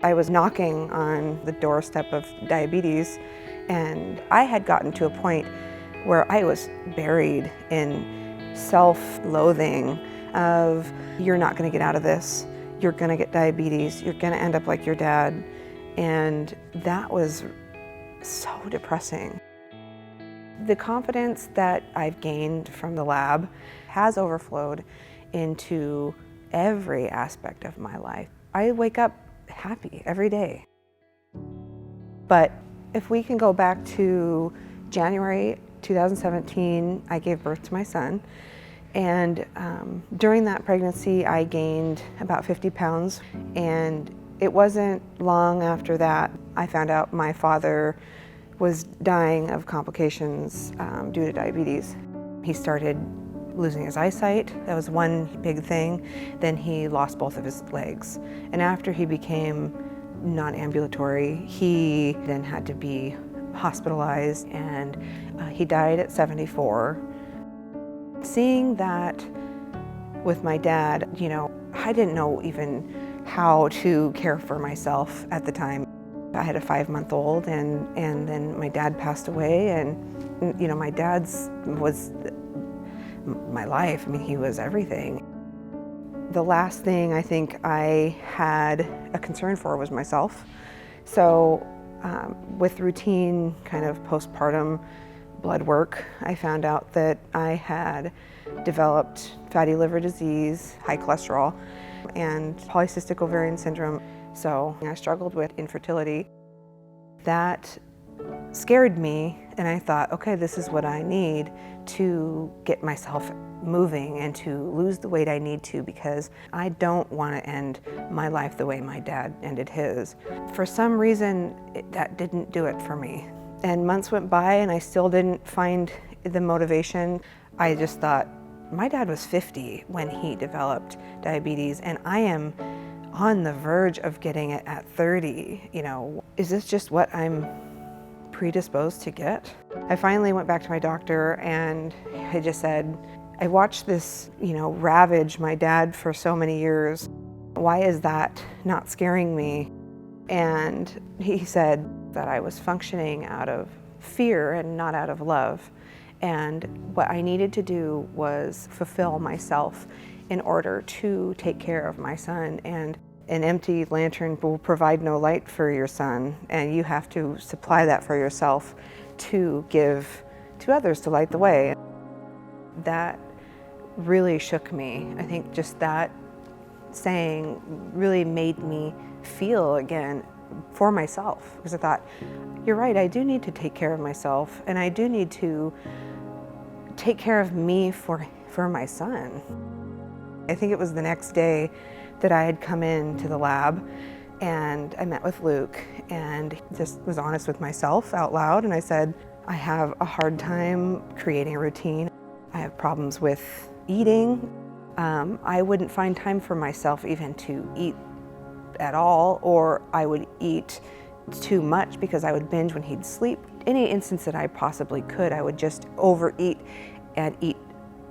I was knocking on the doorstep of diabetes, and I had gotten to a point where I was buried in self-loathing of, you're not going to get out of this, you're going to get diabetes, you're going to end up like your dad. And that was so depressing. The confidence that I've gained from the lab has overflowed into every aspect of my life. I wake up happy every day. But if we can go back to January 2017, I gave birth to my son. And during that pregnancy, I gained about 50 pounds. And it wasn't long after that, I found out my father was dying of complications due to diabetes. He started losing his eyesight. That was one big thing. Then he lost both of his legs. And after he became non-ambulatory, he then had to be hospitalized, and he died at 74. Seeing that with my dad, you know, I didn't know even how to care for myself at the time. I had a 5-month-old, and then my dad passed away, and you know, my dad's was my life. I mean, he was everything. The last thing I think I had a concern for was myself. So with routine kind of postpartum blood work, I found out that I had developed fatty liver disease, high cholesterol, and polycystic ovarian syndrome. So I struggled with infertility. That scared me, and I thought, okay, this is what I need to get myself moving and to lose the weight I need to, because I don't want to end my life the way my dad ended his. For some reason, that didn't do it for me. And months went by and I still didn't find the motivation. I just thought, my dad was 50 when he developed diabetes, and I am on the verge of getting it at 30. You know, is this just what I'm predisposed to get? I finally went back to my doctor, and I just said, I watched this, you know, ravage my dad for so many years. Why is that not scaring me? And he said that I was functioning out of fear and not out of love. And what I needed to do was fulfill myself in order to take care of my son. And an empty lantern will provide no light for your son, and you have to supply that for yourself to give to others to light the way. That really shook me. I think just that saying really made me feel again for myself, because I thought, you're right, I do need to take care of myself, and I do need to take care of me for my son. I think it was the next day that I had come into the lab, and I met with Luke and just was honest with myself out loud, and I said, I have a hard time creating a routine. I have problems with eating. I wouldn't find time for myself even to eat at all, or I would eat too much because I would binge when he'd sleep. Any instance that I possibly could, I would just overeat and eat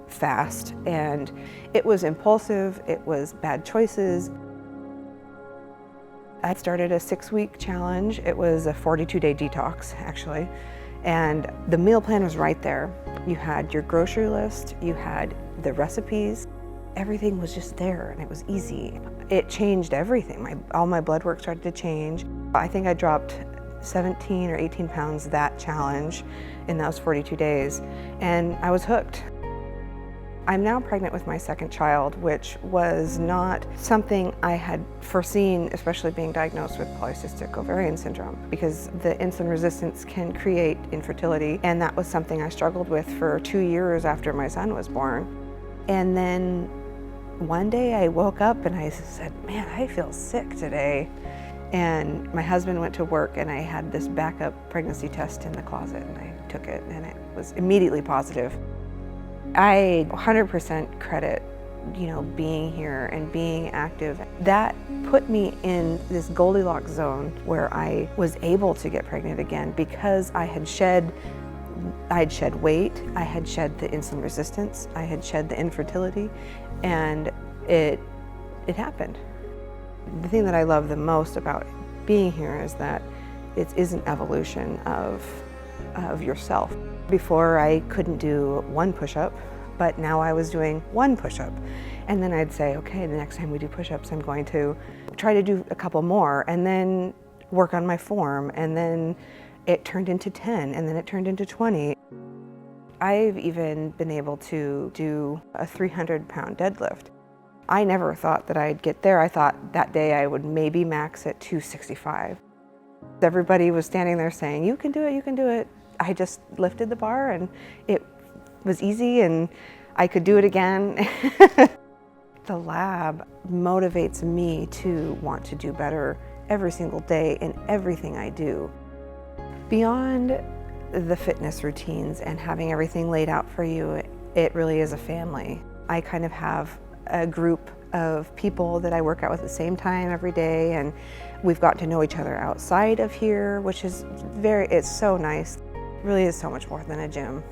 fast. And it was impulsive, it was bad choices. I started a 6-week challenge. It was a 42-day detox, actually. And the meal plan was right there. You had your grocery list, you had the recipes, everything was just there, and it was easy. It changed everything. All my blood work started to change. I think I dropped 17 or 18 pounds that challenge in those 42 days, and I was hooked. I'm now pregnant with my second child, which was not something I had foreseen, especially being diagnosed with polycystic ovarian syndrome, because the insulin resistance can create infertility, and that was something I struggled with for 2 years after my son was born. And then one day I woke up and I said, man, I feel sick today. And my husband went to work, and I had this backup pregnancy test in the closet, and I took it, and it was immediately positive. I 100% credit, you know, being here and being active. That put me in this Goldilocks zone where I was able to get pregnant again, because I had shed weight, I had shed the insulin resistance, I had shed the infertility, and it happened. The thing that I love the most about being here is that it is an evolution of yourself. Before I couldn't do one push-up, but now I was doing one push-up. And then I'd say, okay, the next time we do push-ups, I'm going to try to do a couple more and then work on my form. And then it turned into 10 and then it turned into 20. I've even been able to do a 300-pound deadlift. I never thought that I'd get there. I thought that day I would maybe max at 265. Everybody was standing there saying, you can do it, you can do it. I just lifted the bar and it was easy and I could do it again. The lab motivates me to want to do better every single day in everything I do. Beyond the fitness routines and having everything laid out for you, it really is a family. I kind of have a group of people that I work out with at the same time every day, and we've got to know each other outside of here, which is it's so nice. It really is so much more than a gym.